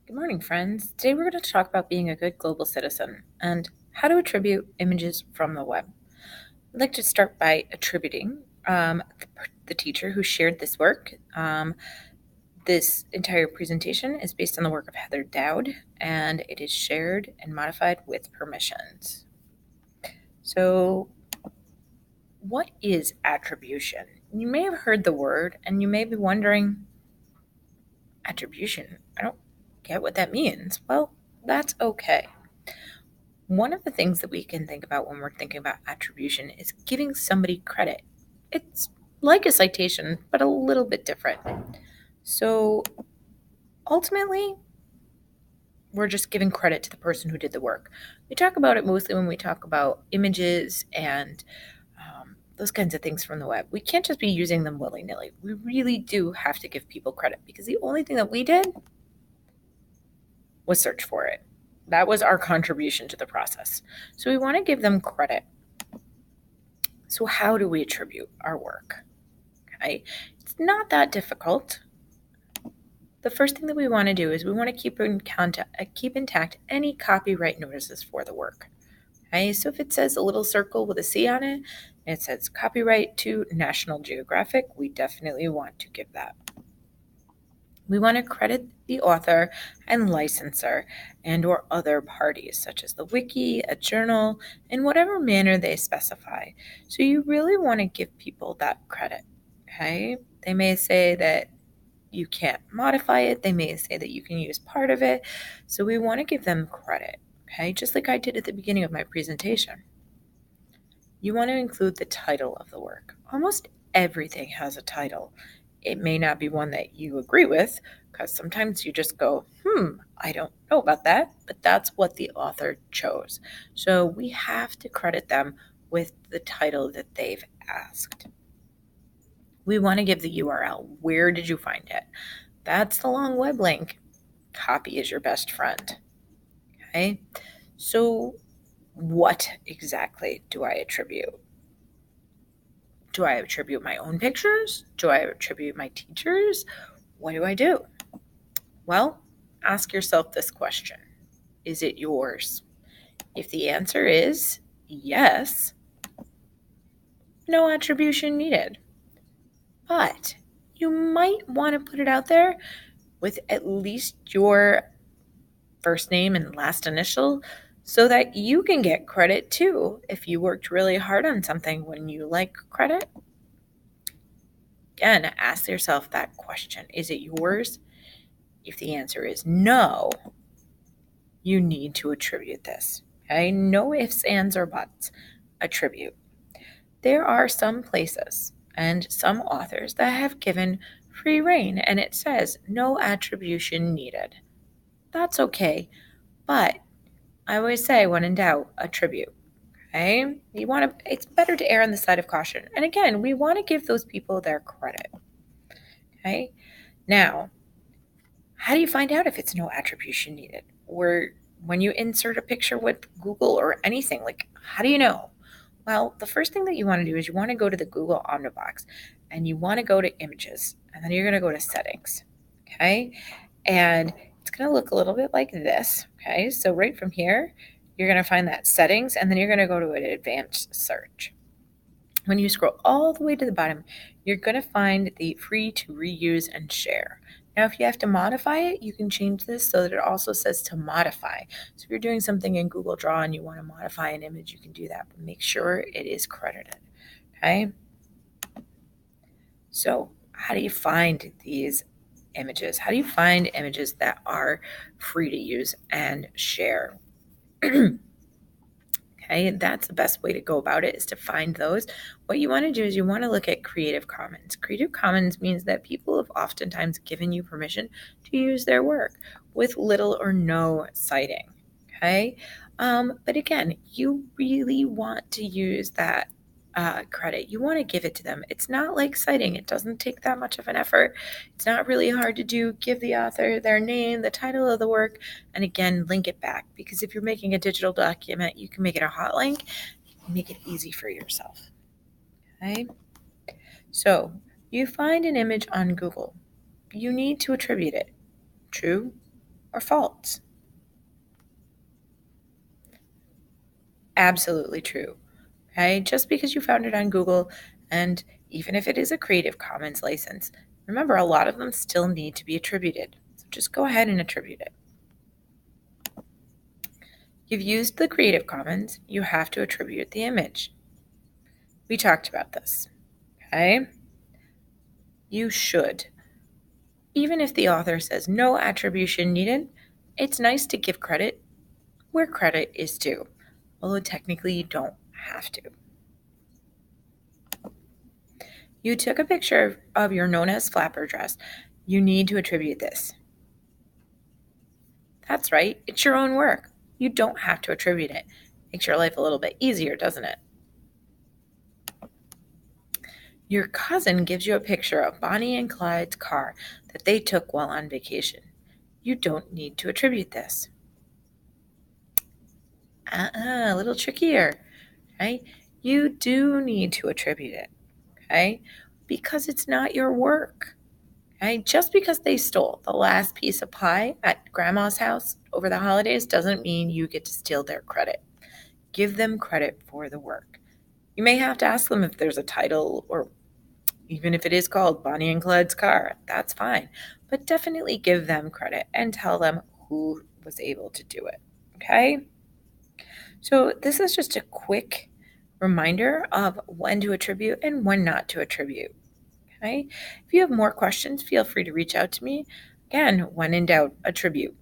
Good morning, friends. Today we're going to talk about being a good global citizen and how to attribute images from the web. I'd like to start by attributing the teacher who shared this work. This entire presentation is based on the work of Heather Dowd, and it is shared and modified with permissions. So, what is attribution? You may have heard the word, and you may be wondering, attribution? I don't get what that means. Well, that's okay. One of the things that we can think about when we're thinking about attribution is giving somebody credit. It's like a citation, but a little bit different. So ultimately, we're just giving credit to the person who did the work. We talk about it mostly when we talk about images and those kinds of things from the web. We can't just be using them willy nilly. We really do have to give people credit because the only thing that we did was search for it. That was our contribution to the process. So we want to give them credit. So how do we attribute our work? Okay, it's not that difficult. The first thing that we want to do is we want to keep intact any copyright notices for the work. Okay, so if it says a little circle with a C on it, and it says copyright to National Geographic, we definitely want to give that. We want to credit the author and licensor and or other parties, such as the wiki, a journal, in whatever manner they specify. So you really want to give people that credit, okay? They may say that you can't modify it. They may say that you can use part of it. So we want to give them credit, okay? Just like I did at the beginning of my presentation. You want to include the title of the work. Almost everything has a title. It may not be one that you agree with, because sometimes you just go, I don't know about that, but that's what the author chose. So we have to credit them with the title that they've asked. We want to give the URL. Where did you find it? That's the long web link. Copy is your best friend. Okay, so what exactly do I attribute? Do I attribute my own pictures? Do I attribute my teachers? What do I do? Well, ask yourself this question. Is it yours? If the answer is yes, no attribution needed. But you might want to put it out there with at least your first name and last initial so that you can get credit too if you worked really hard on something. When you like credit, again, ask yourself that question. Is it yours? If the answer is no, you need to attribute this. Okay? No ifs, ands, or buts. Attribute. There are some places and some authors that have given free reign and it says no attribution needed. That's okay, but I always say when in doubt, attribute. Okay? It's better to err on the side of caution. And again, we want to give those people their credit. Okay? Now, how do you find out if it's no attribution needed? Or when you insert a picture with Google or anything, like how do you know? Well, the first thing that you want to do is you want to go to the Google Omnibox and you want to go to images and then you're going to go to settings. Okay? And it's going to look a little bit like this. Okay? So right from here, you're going to find that settings and then you're going to go to an advanced search. When you scroll all the way to the bottom, you're going to find the free to reuse and share. Now, if you have to modify it, you can change this so that it also says to modify. So if you're doing something in Google Draw and you want to modify an image, you can do that, but make sure it is credited. Okay? So how do you find these images? How do you find images that are free to use and share? Okay, that's the best way to go about it, is to find those. What you want to do is you want to look at Creative Commons. Creative Commons means that people have oftentimes given you permission to use their work with little or no citing. Okay, but again, you really want to use that credit. You want to give it to them. It's not like citing. It doesn't take that much of an effort. It's not really hard to do. Give the author their name, the title of the work, and again, link it back. Because if you're making a digital document, you can make it a hot link. Make it easy for yourself. Okay? So you find an image on Google. You need to attribute it. True? or false? Absolutely true. Okay, just because you found it on Google, and even if it is a Creative Commons license, remember a lot of them still need to be attributed. So just go ahead and attribute it. You've used the Creative Commons, you have to attribute the image. We talked about this. Okay? You should. Even if the author says no attribution needed, it's nice to give credit where credit is due, although technically you don't have to. You took a picture of your Nona's flapper dress. You need to attribute this. That's right, it's your own work. You don't have to attribute it. Makes your life a little bit easier, doesn't it? Your cousin gives you a picture of Bonnie and Clyde's car that they took while on vacation. You don't need to attribute this. A little trickier, right? You do need to attribute it, okay? Because it's not your work, okay? Just because they stole the last piece of pie at grandma's house over the holidays doesn't mean you get to steal their credit. Give them credit for the work. You may have to ask them if there's a title, or even if it is called Bonnie and Clyde's car, that's fine. But definitely give them credit and tell them who was able to do it, okay? So this is just a quick reminder of when to attribute and when not to attribute. Okay. If you have more questions, feel free to reach out to me. Again, when in doubt, attribute.